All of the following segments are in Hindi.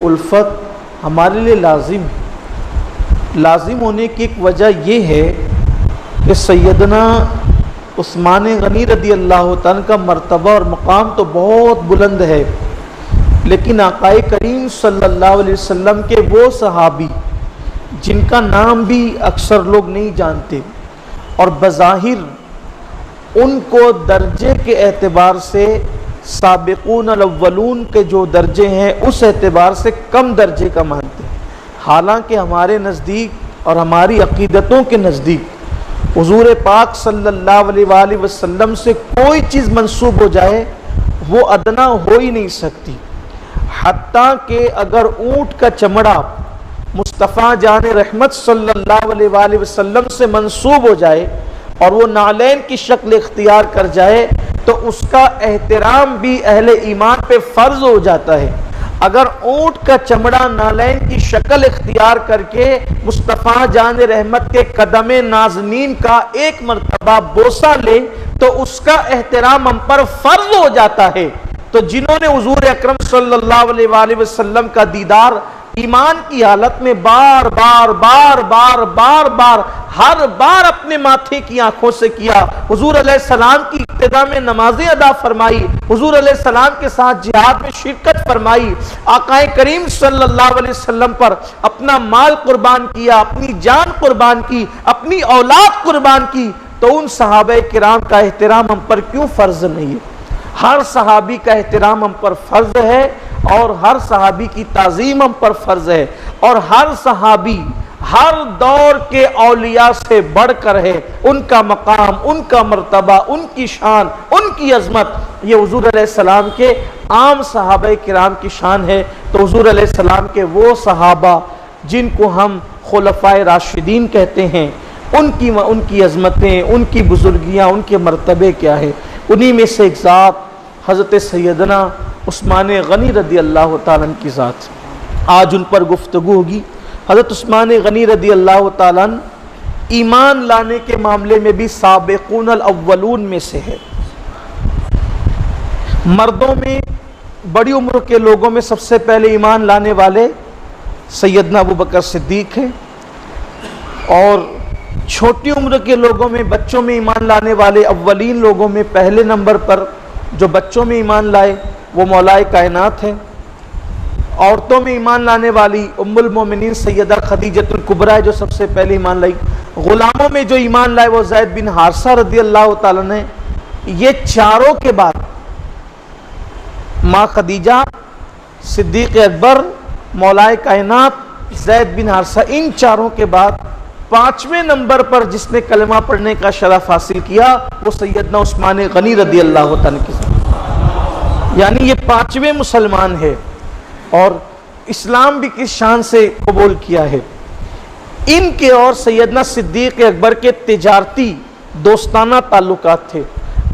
उल्फत हमारे लिए लाजिम है। लाजिम होने की एक वजह ये है कि सैयदना उस्मान गनी रदी अल्लाह तआला का मर्तबा और मकाम तो बहुत बुलंद है, लेकिन आक़ाए करीम सल्लल्लाहु अलैहि वसल्लम के वो सहाबी जिनका नाम भी अक्सर लोग नहीं जानते और बज़ाहिर उनको दर्जे के एतबार से साबिक़ून अल-अव्वलून के जो दर्जे हैं उस एतबार से कम दर्जे का मानते हैं, हालांकि हमारे नज़दीक और हमारी अक़ीदतों के नज़दीक हुज़ूर पाक सल्लल्लाहु अलैहि वसल्लम से कोई चीज़ मंसूब हो जाए वो अदना हो ही नहीं सकती। हत्ता कि अगर ऊँट का चमड़ा मुस्तफ़ा जान रहमत सल्लल्लाहु अलैहि वसल्लम से मंसूब हो जाए और वो नालैन की शक्ल इख्तियार कर जाए तो उसका एहतराम भी अहले ईमान पे फ़र्ज हो जाता है। अगर ऊँट का चमड़ा नालैन की शक्ल इख्तियार करके मुस्तफ़ा जान रहमत के कदम नाज़नीन का एक मरतबा बोसा ले तो उसका एहतराम हम पर फ़र्ज हो जाता है। तो जिन्होंने हुज़ूर अकरम सल्लल्लाहु अलैहि वसल्लम का दीदार ईमान की हालत में बार बार बार बार बार बार हर बार अपने माथे की आंखों से किया, हुजूर अलैहिस्सलाम की इब्तिदा में नमाजें अदा फरमाई, हुजूर अलैहिस्सलाम के साथ जिहाद में शिरकत फरमाई, आकाए करीम सल्लल्लाहु अलैहि वसल्लम पर अपना माल कुर्बान किया, अपनी जान कुर्बान की, अपनी औलाद कुर्बान की, तो उन सहाबे किराम का एहतराम हम पर क्यों फर्ज नहीं है? हर सहाबी का एहतराम हम पर फर्ज है और हर सहाबी की ताज़ीम हम पर फर्ज है और हर सहाबी हर दौर के औलिया से बढ़कर है। उनका मकाम, उनका मर्तबा, उनकी शान, उनकी अजमत ये हुजूर अलैहिस्सलाम के आम सहाबा किराम की शान है। तो हुजूर अलैहिस्सलाम के वो सहाबा जिनको हम खुलफाए राशिदीन कहते हैं, उनकी अजमतें, उनकी बुजुर्गियाँ, उनके मर्तबे क्या है, उन्हीं में से एक ज़ात हज़रत सैयदना उस्मान गनी रदी अल्लाह ताला की ज़ात। आज उन पर गुफ्तगू होगी। हज़रत उस्मान गनी रदी अल्लाह ताला ईमान लाने के मामले में भी साबिक़ून अल-अव्वलून में से है। मर्दों में बड़ी उम्र के लोगों में सबसे पहले ईमान लाने वाले सैयदना अबू बकर सिद्दीक़ हैं और छोटी उम्र के लोगों में, बच्चों में ईमान लाने वाले अव्वलीन लोगों में पहले नंबर पर जो बच्चों में ईमान लाए वो मौलाए कायनात है। औरतों में ईमान लाने वाली उम्मुल मोमिनीन सैयदा खदीजतुल कुबरा है जो सबसे पहले ईमान लाई। गुलामों में जो ईमान लाए वो ज़ैद बिन हारिसा रदी अल्लाह ताला ने। ये चारों के बाद माँ खदीजा, सिद्दीक़ अकबर, मौलाए कायनात, ज़ैद बिन हारिसा, इन चारों के बाद पांचवें नंबर पर जिसने कलमा पढ़ने का शरफ हासिल किया वो सैयदना उस्मान गनी रदी अल्लाह ताला के साथ, यानी ये पांचवें मुसलमान है और इस्लाम भी किस शान से कबूल किया है। इनके और सैयदना सिद्दीक़ अकबर के तिजारती दोस्ताना ताल्लुकात थे।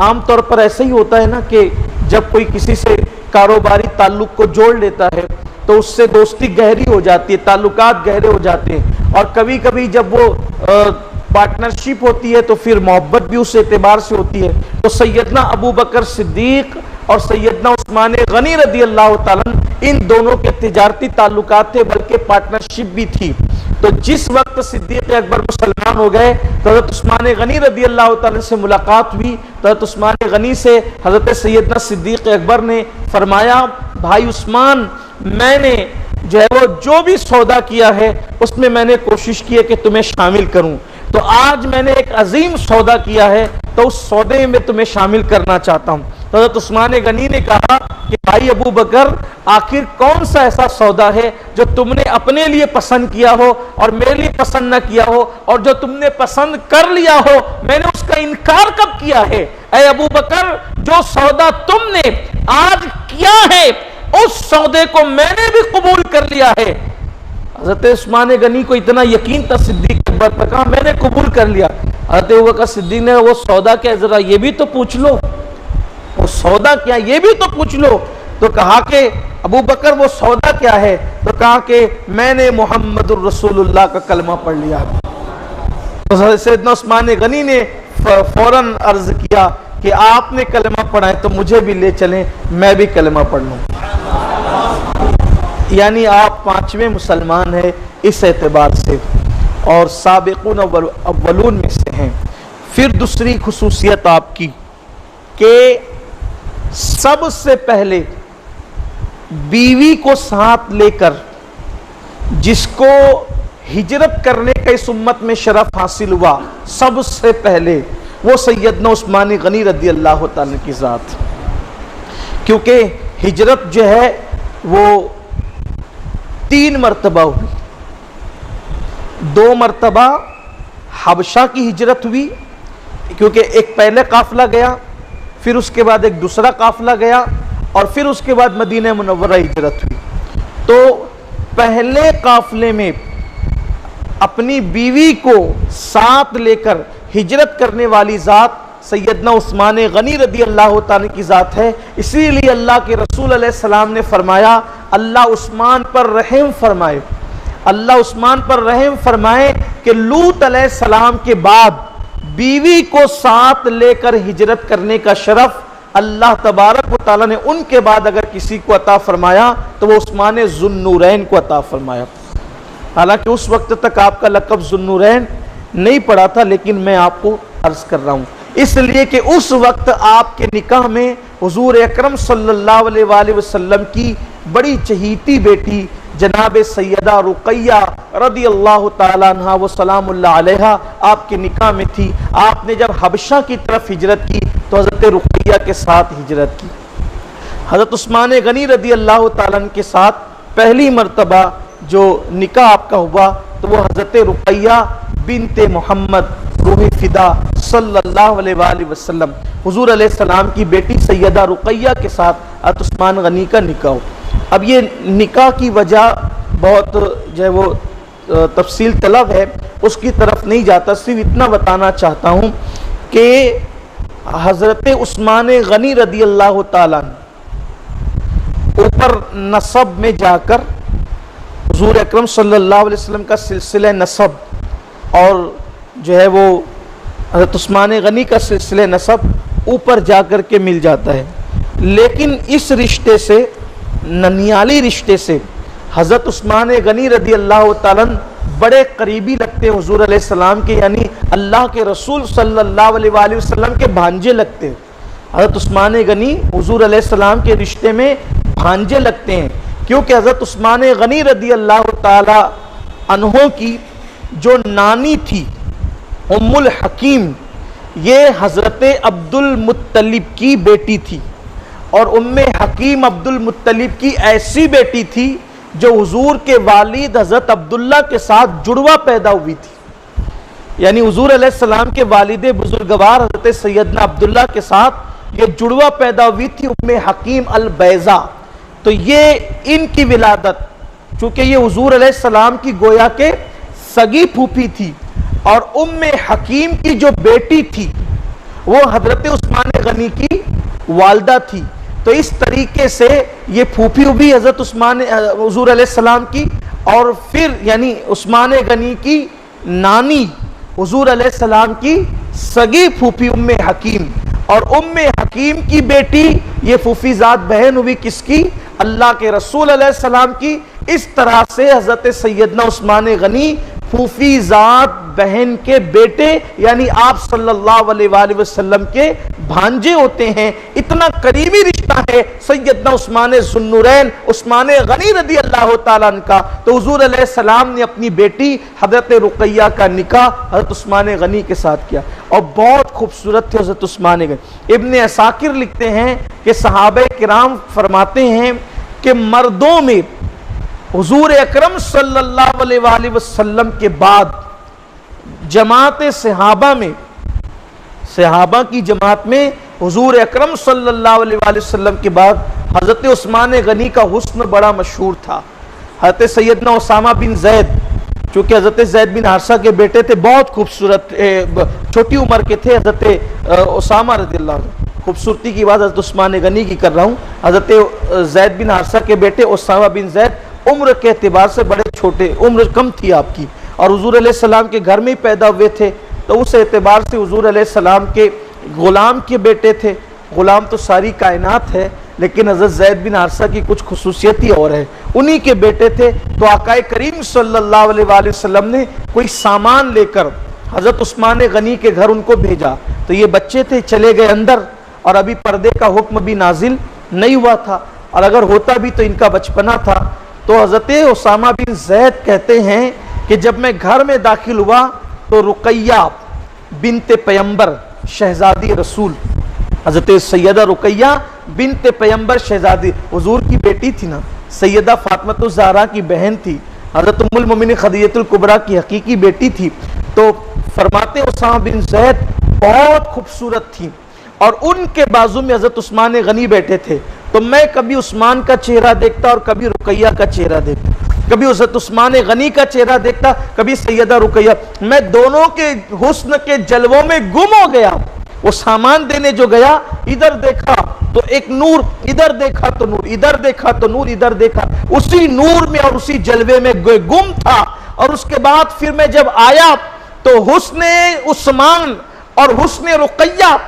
आमतौर पर ऐसा ही होता है ना कि जब कोई किसी से कारोबारी ताल्लुक को जोड़ लेता है तो उससे दोस्ती गहरी हो जाती है, ताल्लुकात गहरे हो जाते हैं और कभी कभी जब वो पार्टनरशिप होती है तो फिर मोहब्बत भी उस एतबार से होती है। तो सैयदना अबू बकर सिद्दीक़ और सैयदना उस्मान गनी रदी अल्लाह ताला इन दोनों के तिजारती ताल्लुकात थे, बल्कि पार्टनरशिप भी थी। तो जिस वक्त सिद्दीक़ अकबर मुसलमान हो गए तो हज़रत उस्मान गनी रदी अल्लाह ताला से मुलाकात हुई। तो हज़रत उस्मान गनी से हज़रत सैयदना सिद्दीक़ अकबर ने फरमाया, भाई उस्मान, मैंने जो है वो जो भी सौदा किया है उसमें मैंने कोशिश की है कि तुम्हें शामिल करूं, तो आज मैंने एक अजीम सौदा किया है तो उस सौदे में तुम्हें शामिल करना चाहता हूं। तो हज़रत उस्मान गनी ने कहा कि भाई अबू बकर, आखिर कौन सा ऐसा सौदा है जो तुमने अपने लिए पसंद किया हो और मेरे लिए पसंद न किया हो, और जो तुमने पसंद कर लिया हो मैंने उसका इनकार कब किया है? ऐ अबू बकर, जो सौदा तुमने आज किया है उस सौदे को मैंने भी कबूल कर लिया है। हज़रत उस्मान गनी को इतना यकीन था सिद्दीक़ अकबर पर, कहा मैंने कबूल कर लिया। हज़रत अबू बकर सिद्दीक़ ने, वो सौदा क्या, जरा ये भी तो पूछ लो, वो सौदा क्या ये भी तो पूछ लो। तो कहा कि अबू बकर वो सौदा क्या है? तो कहा कि मैंने मुहम्मदुर रसूलुल्लाह का कलमा पढ़ लिया। तो सैयदना उस्मान गनी ने फौरन अर्ज किया कि आपने कलमा पढ़ा है तो मुझे भी ले चलें, मैं भी कलमा पढ़ लूं। यानी आप 5वें मुसलमान हैं इस एतबार से और साबिक़ून अव्वलून में से हैं। फिर दूसरी खुसूसियत आपकी कि सबसे पहले बीवी को साथ लेकर जिसको हिजरत करने का इस उम्मत में शरफ हासिल हुआ, सबसे पहले वो सैयदना उस्मान गनी रदी अल्लाह ताला की ज़ात। क्योंकि हिजरत जो है वो 3 मरतबा हुई। 2 मरतबा हबशा की हिजरत हुई, क्योंकि एक पहले काफिला गया, फिर उसके बाद एक दूसरा काफिला गया और फिर उसके बाद मदीना मुनव्वरा हिजरत हुई। तो पहले काफिले में अपनी बीवी को साथ लेकर हिजरत करने वाली ज़ात सैयदना उस्मान गनी रदी अल्लाह ताला की ज़ात है। इसीलिए अल्लाह के रसूल अलैहि सलाम ने फरमाया, अल्लाह उस्मान पर रहम फरमाए, अल्लाह उस्मान पर रहम फरमाए कि लूत अलैहि सलाम के बाद बीवी को साथ लेकर हिजरत करने का शरफ अल्लाह तबारक व तआला ने उनके बाद अगर किसी को अता फरमाया तो वो उस्मान ज़ुन्नूरैन को अता फरमाया। हालांकि उस वक्त तक आपका लक़ब ज़ुन्नूरैन नहीं पड़ा था, लेकिन मैं आपको अर्ज कर रहा हूँ इसलिए कि उस वक्त आपके निकाह में हुजूर अकरम सल्लल्लाहु अलैहि वसल्लम की बड़ी चहीती बेटी जनाब सैयदा रुक़ैया रदी अल्लाह ताला अन्हा व सलामुल्लाह अलैहा आपके निकाह में थी। आपने जब हबशा की तरफ हिजरत की तो हज़रत रुक़ैया के साथ हिजरत की। हज़रत उस्मान गनी रदी अल्लाह ताला अन्हु के साथ पहली मरतबा जो निकाह आपका हुआ तो वो हज़रत रुक़ैया बिनते मोहम्मद रूह फ़िदा सल्लल्लाहु अलैहि वसल्लम हुजूर अलैहि सलाम की बेटी सैयदा रुक़ैया के साथ हज़रत उस्मान गनी का निकाह। अब ये निकाह की वजह बहुत जो है वो तफसील तलब है, उसकी तरफ नहीं जाता, सिर्फ इतना बताना चाहता हूँ कि हज़रत उस्मान गनी रदी अल्लाह ताला ऊपर नसब में जाकर हुजूर अकरम सल्लल्लाहु अलैहि वसल्लम का सिलसिला नसब और जो है वो हज़रत उस्मान गनी का सिलसिला नसब ऊपर जाकर के मिल जाता है। लेकिन इस रिश्ते से, ननियाली रिश्ते से हज़रत उस्मान गनी रदी अल्लाह ताला बड़े करीबी लगते हैं हुजूर अलैहि सलाम के, यानी अल्लाह के रसूल सल्लल्लाहु अलैहि वसल्लम के भांजे लगते हैं। हज़रत उस्मान गनी हुजूर अलैहि सलाम के रिश्ते में भांजे लगते हैं, क्योंकि हज़रत उस्मान गनी रदी अल्लाह ताला अन्हों की जो नानी थी उम्मुल हकीम, ये हज़रत अब्दुल मुत्तलिब की बेटी थी और उम्मे हकीम अब्दुल मुत्तलिब की ऐसी बेटी थी जो हुजूर के वालिद हज़रत अब्दुल्ला के साथ जुड़वा पैदा हुई थी। यानी हुजूर अलैहि सलाम के वालिदे बुजुर्गवार हज़रत सैयदना अब्दुल्ला के साथ ये जुड़वा पैदा हुई थी उम्मे हकीम अल बैज़ा। तो ये इनकी विलादत, चूँकि ये हुजूर अलैहि सलाम की गोया के सगी फूफी थी और उम्मे हकीम की जो बेटी थी वो हज़रत उस्मान गनी की वालदा थी। तो इस तरीके से ये फूफी भी हज़रत उस्मान हुजूर अलैहि सलाम की और फिर यानी उस्मान गनी की नानी हुजूर अलैहि सलाम की सगी फूफी उम्मे हकीम और उम्मे हकीम की बेटी ये फूफीजात बहन हुई किसकी? अल्लाह के रसूल अलैहि सलाम की। इस तरह से हज़रत सैयदना उस्मान गनी फूफीजात बहन के बेटे यानी आप सल्लल्लाहु अलैहि वसल्लम के भांजे होते हैं। इतना करीबी रिश्ता है सैयदना उस्मान ज़ुन्नूरैन उस्मान गनी रदी अल्लाह ताला अन्हु का। तो हुजूर अलैहि सलाम ने अपनी बेटी हज़रत रुक़ैया का निकाह हज़रत उस्मान गनी के साथ किया और बहुत खूबसूरत थे हज़रत उस्मान गनी। इब्न असाकिर लिखते हैं कि सहाबे किराम फरमाते हैं कि मर्दों में हुजूर अकरम सल्लल्लाहु अलैहि वसल्लम के बाद जमात सहाबा में, सहाबा की जमात में हुजूर अकरम सल्लल्लाहु अलैहि वसल्लम के बाद हज़रत उस्मान गनी का हुस्न बड़ा मशहूर था। हज़रत सैयदना उसामा बिन जैद, चूँकि हज़रत जैद बिन हारिसा के बेटे थे, बहुत खूबसूरत छोटी उम्र के थे हज़रत उसामा रज़ियल्लाहु अन्हु। खूबसूरती की बात हज़रत उस्मान गनी की कर रहा हूँ। हज़रत जैद बिन हारिसा के बेटे उसामा बिन जैद उम्र के एतबार से बड़े छोटे, उम्र कम थी आपकी और हुजूर अलैहि सलाम के घर में ही पैदा हुए थे, तो उस एतबार से हुजूर अलैहि सलाम के ग़ुलाम के बेटे थे। ग़ुलाम तो सारी कायनात है, लेकिन हज़रत ज़ैद बिन हारिसा की कुछ खुसूसियत ही और है, उन्हीं के बेटे थे। तो आका करीम सल्लल्लाहु अलैहि वसल्लम ने कोई सामान लेकर हज़रत उस्मान गनी के घर उनको भेजा। तो ये बच्चे थे, चले गए अंदर, और अभी पर्दे का हुक्म भी नाजिल नहीं हुआ था, और अगर होता भी तो इनका बचपना था। तो हज़रत उसामा बिन ज़ैद कहते हैं कि जब मैं घर में दाखिल हुआ तो रुकैया बिनते पैगंबर शहजादी रसूल, हज़रत सैयदा रुकैया बिनते पैगंबर शहजादी, हुजूर की बेटी थी ना, सैयदा फातिमा ज़हरा की बहन थी, हज़रत उम्मुल मोमिनीन खदीजतुल कुबरा की हकीकी बेटी थी। तो फरमाते उसामा बिन ज़ैद बहुत खूबसूरत थी, और उनके बाजू में हज़रत उस्मान गनी बैठे थे। तो मैं कभी उस्मान का चेहरा देखता और कभी रुकैया का चेहरा देखता, कभी हज़रत उस्मान गनी का चेहरा देखता, कभी सैयदा रुकैया। मैं दोनों के हुस्न के जलवों में गुम हो गया। वो सामान देने जो गया, इधर देखा तो एक नूर, इधर देखा तो नूर, इधर देखा तो नूर, इधर देखा, उसी नूर में और उसी जलवे में गुम था। और उसके बाद फिर मैं जब आया तो हुस्ने उस्मान और हुस्ने रुकैया,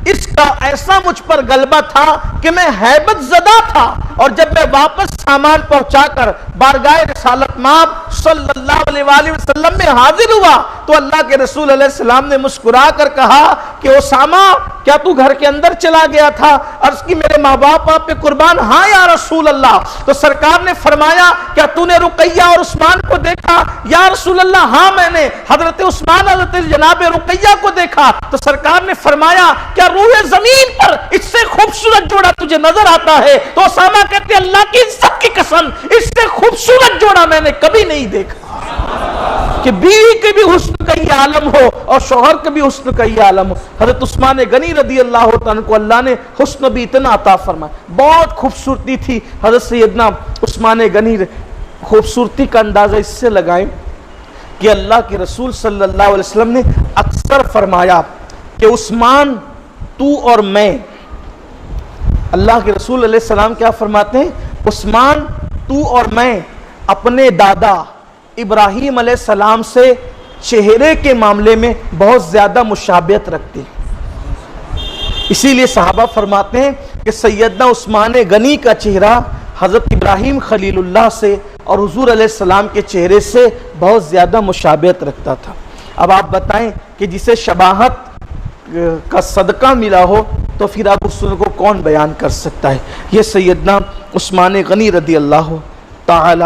इसका ऐसा मुझ पर गलबा था कि मैं हैबत ज़दा था। और जब मैं वापस सामान पहुंचाकर बारगाह रिसालत माब सल्लल्लाहु अलैहि वसल्लम में हाजिर हुआ तो अल्लाह के रसूल अलैहि सलाम ने मुस्कुरा कर कहा कि उसामा, क्या तू घर के अंदर चला गया था? अर्ज़ की मेरे माँ बाप आप पे कुर्बान। हाँ या रसूल अल्लाह। तो सरकार ने फरमाया, क्या तूने रुकैया और उस्मान को देखा? या रसूल अल्लाह, हाँ मैंने हजरत उस्मान हजरत जनाब रुकैया को देखा। तो सरकार ने फरमाया, क्या रूहे जमीन पर इससे खूबसूरत जोड़ा तुझे नजर आता है? तो उसामा कहते, अल्लाह की इज्जत की कसम, इससे खूबसूरत जोड़ा मैंने कभी नहीं देखा। कि बीवी के भी हुस्न का ये आलम हो और शौहर के भी हुस्न का ये आलम हो। हजरत उस्मान गनी रदी अल्लाह तआला को अल्लाह ने हुस्न भी इतना अता फरमाया, बहुत खूबसूरती थी हजरत सैयदना उस्मान गनी। खूबसूरती का अंदाजा इससे लगाएं कि अल्लाह के रसूल सल्लल्लाहु अलैहि वसल्लम ने अक्सर फरमाया कि उस्मान तू और मैं, अल्लाह के रसूल अलैहि सलाम क्या फरमाते हैं? उस्मान तू और मैं अपने दादा इब्राहीम अलैहि सलाम से चेहरे के मामले में बहुत ज्यादा मुशाबियत रखते हैं। इसीलिए सहाबा फरमाते हैं कि सैयदना उस्मान गनी का चेहरा हजरत इब्राहीम खलीलुल्लाह से और हुजूर अलैहि सलाम के चेहरे से बहुत ज्यादा मुशाबियत रखता था। अब आप बताएं कि जिसे शबाहत का सदका मिला हो तो फिर आप उसको कौन बयान कर सकता है? ये सैयदना उस्मान गनी रदी अल्लाह ताला